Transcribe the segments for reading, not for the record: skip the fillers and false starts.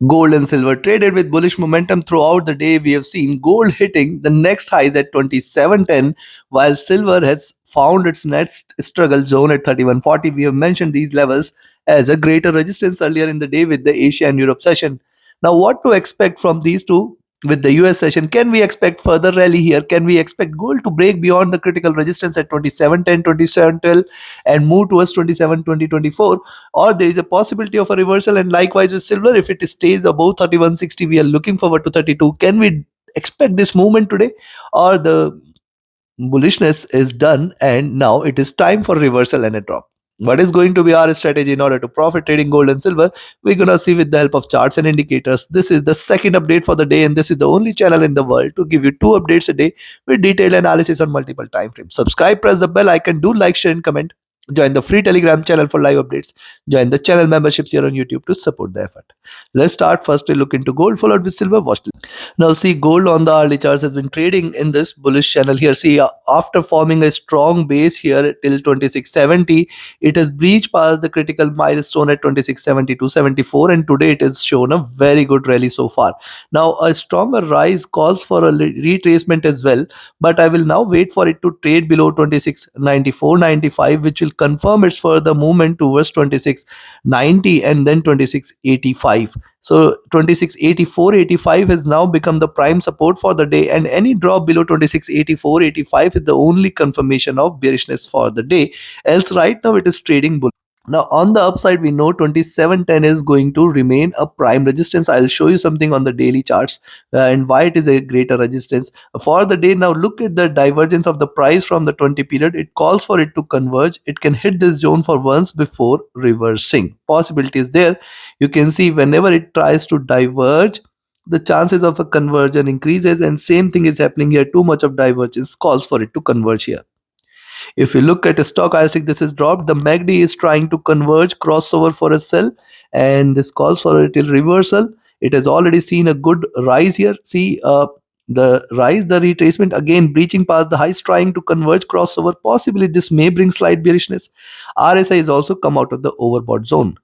Gold and silver traded with bullish momentum throughout the day. We have seen gold hitting the next highs at 2710, while silver has found its next struggle zone at 3140. We have mentioned these levels as a greater resistance earlier in the day with the Asia and Europe session. Now, what to expect from these two with the US session? Can we expect further rally here? Can we expect gold to break beyond the critical resistance at 2710, 2712 and move towards 2720, 24? Or there is a possibility of a reversal, and likewise with silver, if it stays above 3160, we are looking forward to 32. Can we expect this movement today, or the bullishness is done and now it is time for reversal and a drop? What is going to be our strategy in order to profit trading gold and silver? We're gonna see with the help of charts and indicators. This is the second update for the day, and this is the only channel in the world to give you 2 updates a day with detailed analysis on multiple time frames. Subscribe, press the bell icon, do like, share, and comment. Join the free Telegram channel for live updates. Join the channel memberships here on YouTube to support the effort. Let's start first to look into gold followed with silver. Watch. Now see, gold on the hourly charts has been trading in this bullish channel here. See, after forming a strong base here till 2670, it has breached past the critical milestone at 2672.74, and today it has shown a very good rally so far. Now a stronger rise calls for a retracement as well, but I will now wait for it to trade below 2694.95, which will confirm its further movement towards 2690 and then 2685. So 2684.85 has now become the prime support for the day, and any drop below 2684.85 is the only confirmation of bearishness for the day. Else right now it is trading bullish. Now on the upside, we know 2710 is going to remain a prime resistance. I'll show you something on the daily charts and why it is a greater resistance for the day. Now look at the divergence of the price from the 20 period. It calls for it to converge. It can hit this zone for once before reversing. Possibility is there. You can see whenever it tries to diverge, the chances of a conversion increases, and same thing is happening here. Too much of divergence calls for it to converge here. If you look at a stochastic, this is dropped. The MACD is trying to converge, crossover for a sell, and this calls for a till reversal. It has already seen a good rise here. See, the rise, the retracement, again breaching past the highs, trying to converge, crossover. Possibly this may bring slight bearishness. RSI has also come out of the overbought zone.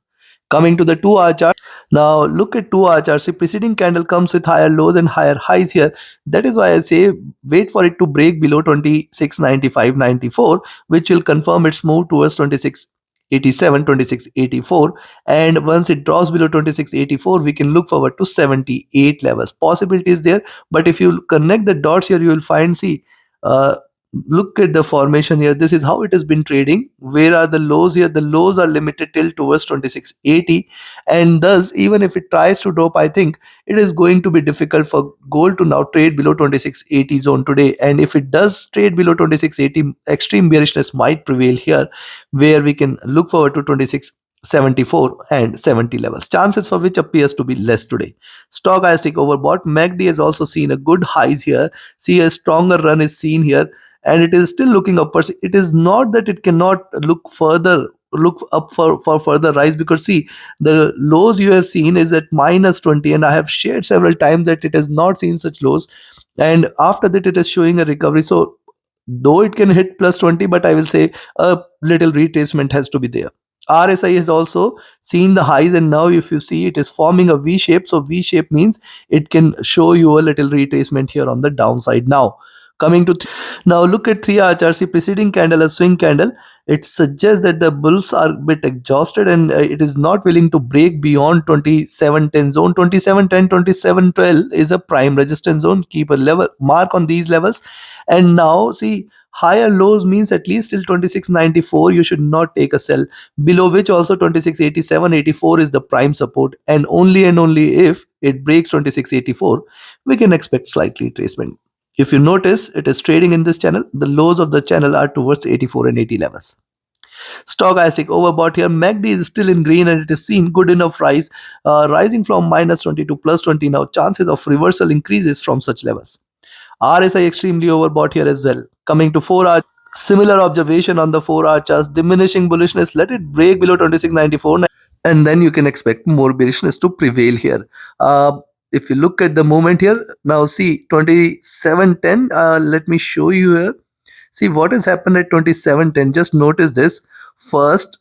Coming to the 2-hour chart. Now look at 2-hour chart. See, preceding candle comes with higher lows and higher highs here. That is why I say wait for it to break below 2695.94, which will confirm its move towards 2687, 2684, and once it drops below 2684, we can look forward to 78 levels. Possibilities there, but if you connect the dots here, you will find, see, look at the formation here. This is how it has been trading. Where are the lows here? The lows are limited till towards 2680, and thus even if it tries to drop, I think it is going to be difficult for gold to now trade below 2680 zone today. And if it does trade below 2680, extreme bearishness might prevail here, where we can look forward to 2674 and 70 levels, chances for which appears to be less today. Stochastic overbought. MACD has also seen a good highs here. See, a stronger run is seen here, and it is still looking upwards. It is not that it cannot look further, look up for further rise, because see, the lows you have seen is at -20, and I have shared several times that it has not seen such lows, and after that it is showing a recovery. So though it can hit +20, but I will say a little retracement has to be there. RSI has also seen the highs, and now if you see, it is forming a V shape. So V shape means it can show you a little retracement here on the downside. Now coming to now look at 3-hour chart. See, preceding candle, a swing candle. It suggests that the bulls are a bit exhausted, and it is not willing to break beyond 2710 zone. 2710, 2712 is a prime resistance zone. Keep a level mark on these levels. And now see, higher lows means at least till 2694 you should not take a sell, below which also 2687.84 is the prime support, and only if it breaks 2684, we can expect slight retracement. If you notice, it is trading in this channel. The lows of the channel are towards 84 and 80 levels. Stochastic overbought here. MACD is still in green, and it is seen good enough rise, rising from -20 to +20. Now chances of reversal increases from such levels. RSI extremely overbought here as well. Coming to 4-hour, similar observation on the 4-hour charts. Diminishing bullishness. Let it break below 2694, and then you can expect more bearishness to prevail here. If you look at the movement here, now see 2710. Let me show you here. See what has happened at 2710. Just notice this. First,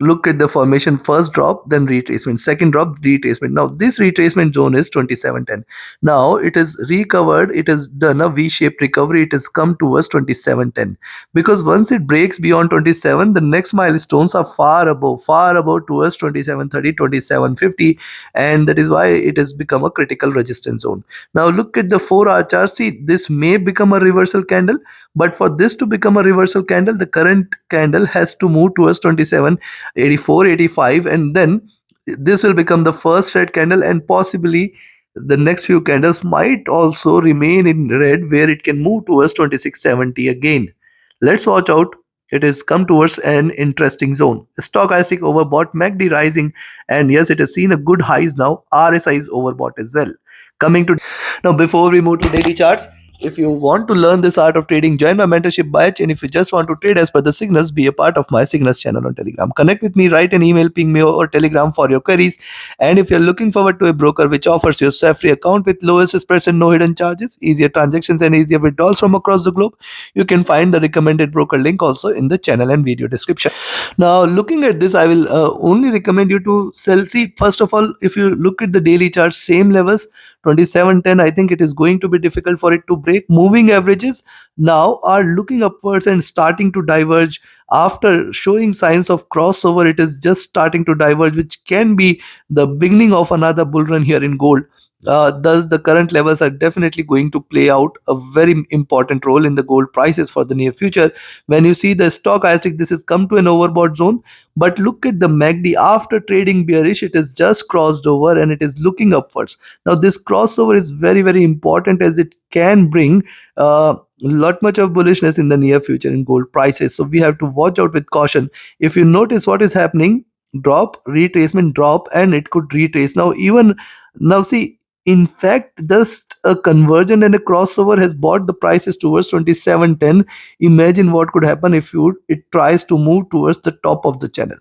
look at the formation: first drop, then retracement, second drop, retracement. Now this retracement zone is 2710. Now it is recovered, it has done a v-shaped recovery, it has come towards 2710, because once it breaks beyond 27, the next milestones are far above towards 2730, 2750, and that is why it has become a critical resistance zone. Now look at the 4-hour chart. See, this may become a reversal candle, but for this to become a reversal candle, the current candle has to move towards 2784, 85, and then this will become the first red candle, and possibly the next few candles might also remain in red, where it can move towards 2670 again. Let's watch out. It has come towards an interesting zone. Stochastic overbought, MACD rising, and yes, it has seen a good highs now. RSI is overbought as well. Coming to now, before we move to daily charts, if you want to learn this art of trading, join my mentorship batch. And if you just want to trade as per the signals, be a part of my signals channel on Telegram. Connect with me, write an email, ping me or Telegram for your queries. And if you're looking forward to a broker which offers you a free account with lowest spreads and no hidden charges, easier transactions and easier withdrawals from across the globe, you can find the recommended broker link also in the channel and video description. Now, looking at this, I will only recommend you to sell. See, first of all, if you look at the daily charts, same levels, 2710, I think it is going to be difficult for it to break. Moving averages now are looking upwards and starting to diverge. After showing signs of crossover, it is just starting to diverge, which can be the beginning of another bull run here in gold. Thus, the current levels are definitely going to play out a very important role in the gold prices for the near future. When you see the stochastic, this has come to an overbought zone, but look at the MACD. After trading bearish, it has just crossed over and it is looking upwards. Now, this crossover is very important, as it can bring lot much of bullishness in the near future in gold prices. So we have to watch out with caution. If you notice what is happening, drop, retracement, drop, and it could retrace. Now, even now, see, in fact, just a conversion and a crossover has brought the prices towards 2710. Imagine what could happen if it tries to move towards the top of the channel.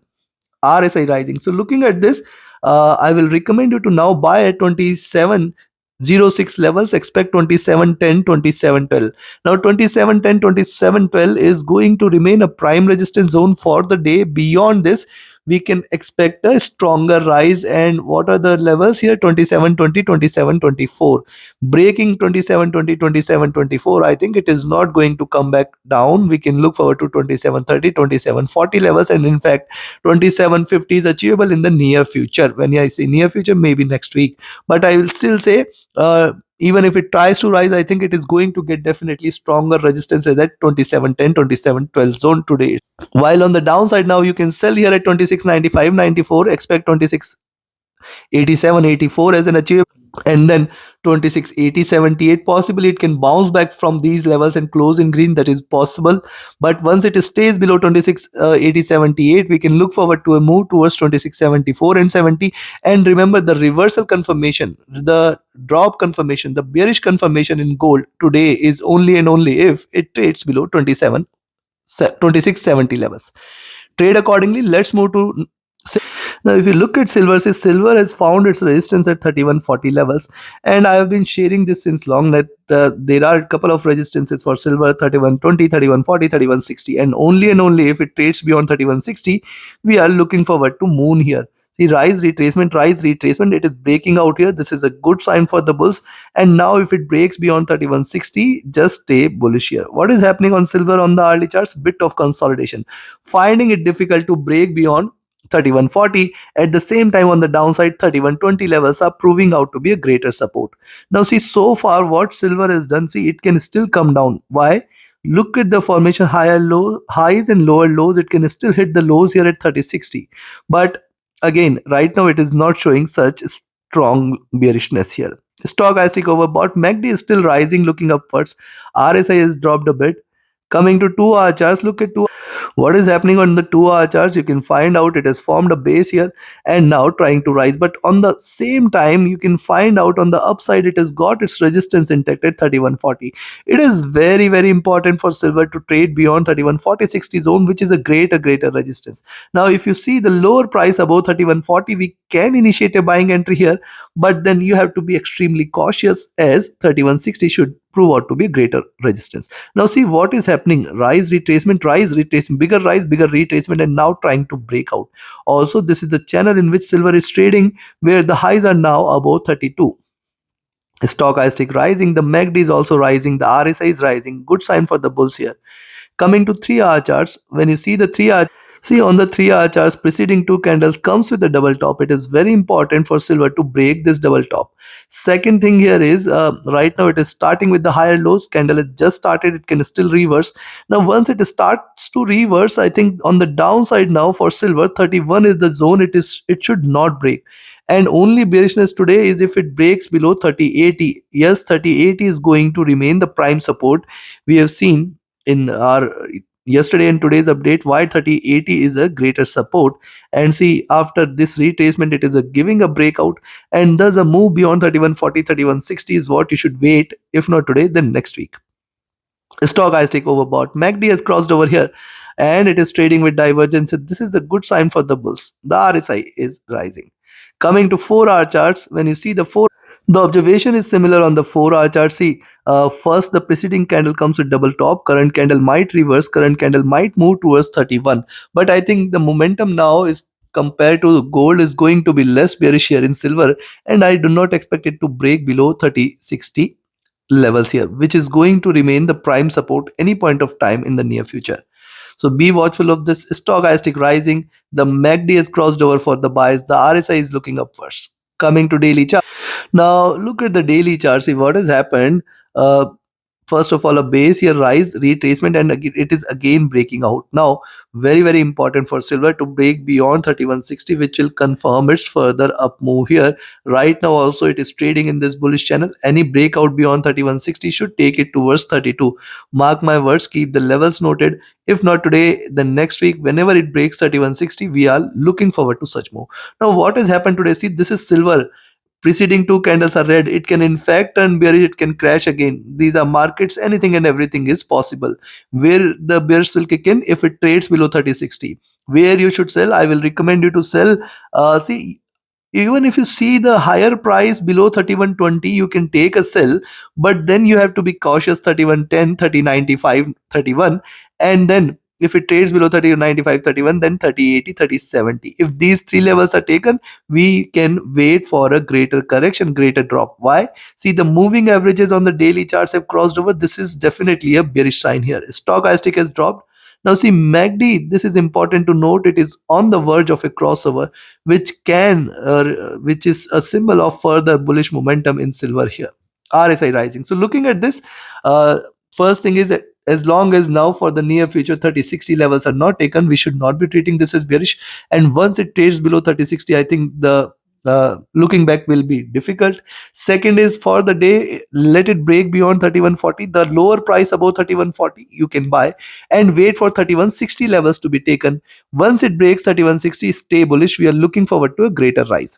RSI rising. So looking at this, I will recommend you to now buy at 2706 levels. Expect 2710, 2712. Now 2710, 2712 is going to remain a prime resistance zone for the day. Beyond this, we can expect a stronger rise. And what are the levels here? 2720, 2724. Breaking 2720, 2724, I think it is not going to come back down. We can look forward to 2730, 2740 levels, and in fact 2750 is achievable in the near future. When I say near future, maybe next week, but I will still say, even if it tries to rise, I think it is going to get definitely stronger resistance at that 2710, 2712 zone today. While on the downside, now you can sell here at 2695, 94. Expect 2687, 84 as an achievable, and then 2680, 78. Possibly it can bounce back from these levels and close in green. That is possible, but once it stays below 2680, 78, we can look forward to a move towards 2674 and 70. And remember, the reversal confirmation, the drop confirmation, the bearish confirmation in gold today is only and only if it trades below 2670 levels. Trade accordingly. Let's move to now. If you look at silver, see, silver has found its resistance at 3140 levels, and I have been sharing this since long that there are a couple of resistances for silver: 3120, 3140, 3160, and only if it trades beyond 3160, we are looking forward to moon here. See, rise, retracement, it is breaking out here. This is a good sign for the bulls. And now if it breaks beyond 3160, just stay bullish here. What is happening on silver on the hourly charts? Bit of consolidation, finding it difficult to break beyond 3140. At the same time, on the downside, 3120 levels are proving out to be a greater support. Now see, so far what silver has done, see, it can still come down. Why? Look at the formation: higher low highs and lower lows. It can still hit the lows here at 3060, but again, right now it is not showing such strong bearishness here. Stochastic overbought, MACD is still rising, looking upwards. RSI has dropped a bit. Coming to 2-hour charts, look at what is happening on the 2-hour charts. You can find out it has formed a base here and now trying to rise, but on the same time you can find out on the upside it has got its resistance intact at 3140. It is very important for silver to trade beyond 3140, 60 zone, which is a greater resistance. Now if you see the lower price above 3140, we can initiate a buying entry here, but then you have to be extremely cautious as 3160 should prove out to be greater resistance. Now see what is happening: rise retracement, bigger retracement, and now trying to break out. Also, this is the channel in which silver is trading, where the highs are now above 32. Stochastic rising, the MACD is also rising, the RSI is rising. Good sign for the bulls here. Coming to 3-hour charts, when you see the 3-hour, see on the 3-hour charts, preceding two candles comes with a double top. It is very important for silver to break this double top. Second thing here is, right now it is starting with the higher lows. Candle has just started, it can still reverse. Now once it starts to reverse, I think on the downside now for silver, 31 is the zone. It should not break, and only bearishness today is if it breaks below 3080. Yes, 3080 is going to remain the prime support. We have seen in our yesterday and today's update why 3080 is a greater support. And see, after this retracement, it is a giving a breakout, and thus a move beyond 3140, 3160 is what you should wait. If not today, then next week. Stochastic overbought, MACD has crossed over here, and it is trading with divergence. This is a good sign for the bulls. The RSI is rising. Coming to 4-hour charts, when you see the observation is similar on the 4-hour chart. See, first the preceding candle comes with double top. Current candle might reverse. Current candle might move towards 31. But I think the momentum now is, compared to gold, is going to be less bearish here in silver, and I do not expect it to break below 3060 levels here, which is going to remain the prime support any point of time in the near future. So be watchful of this. Stochastic rising, the MACD has crossed over for the buys, the RSI is looking upwards. Coming to daily chart. Now look at the daily chart. See what has happened. First of all, a base here, rise, retracement, and it is again breaking out. Now very important for silver to break beyond 3160, which will confirm its further up move here. Right now also it is trading in this bullish channel. Any breakout beyond 3160 should take it towards 32. Mark my words, keep the levels noted. If not today, then next week, whenever it breaks 3160, we are looking forward to such move. Now what has happened today? See, this is silver. Preceding two candles are red. It can in fact turn bearish, it can crash again. These are markets, anything and everything is possible. Where the bears will kick in if it trades below 3060. Where you should sell, I will recommend you to sell. See, even if you see the higher price below 3120, you can take a sell, but then you have to be cautious. 3110, 3095, 31, and then if it trades below 3095, 31, then 3080, 3070. If these three levels are taken, we can wait for a greater correction, greater drop. Why? See, the moving averages on the daily charts have crossed over. This is definitely a bearish sign here. Stochastic has dropped. Now see, MACD, this is important to note, it is on the verge of a crossover, which is a symbol of further bullish momentum in silver here. RSI rising. So looking at this, first thing is that as long as now for the near future 3060 levels are not taken, we should not be treating this as bearish. And once it trades below 3060, I think the looking back will be difficult. Second is, for the day, let it break beyond 3140. The lower price above 3140 you can buy, and wait for 3160 levels to be taken. Once it breaks 3160, stay bullish. We are looking forward to a greater rise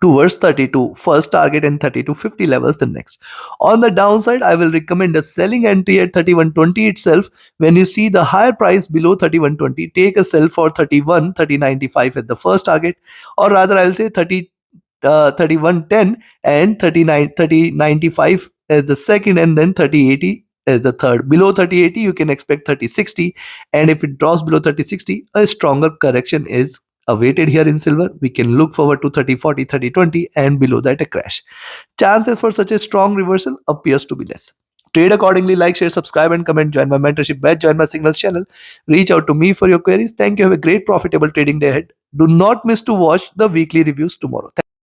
towards 32 first target, and 3250 levels the next. On the downside, I will recommend a selling entry at 3120 itself. When you see the higher price below 3120, take a sell for 31 3095 at the first target, or rather I'll say 3110 and 3095 as the second, and then 3080 as the third. Below 3080 you can expect 3060, and if it drops below 3060, a stronger correction is awaited here in silver. We can look forward to 3040, 3020, and below that a crash. Chances for such a strong reversal appears to be less. Trade accordingly. Like, share, subscribe, and comment. Join my mentorship batch, join my signals channel. Reach out to me for your queries. Thank you. Have a great profitable trading day ahead. Do not miss to watch the weekly reviews tomorrow.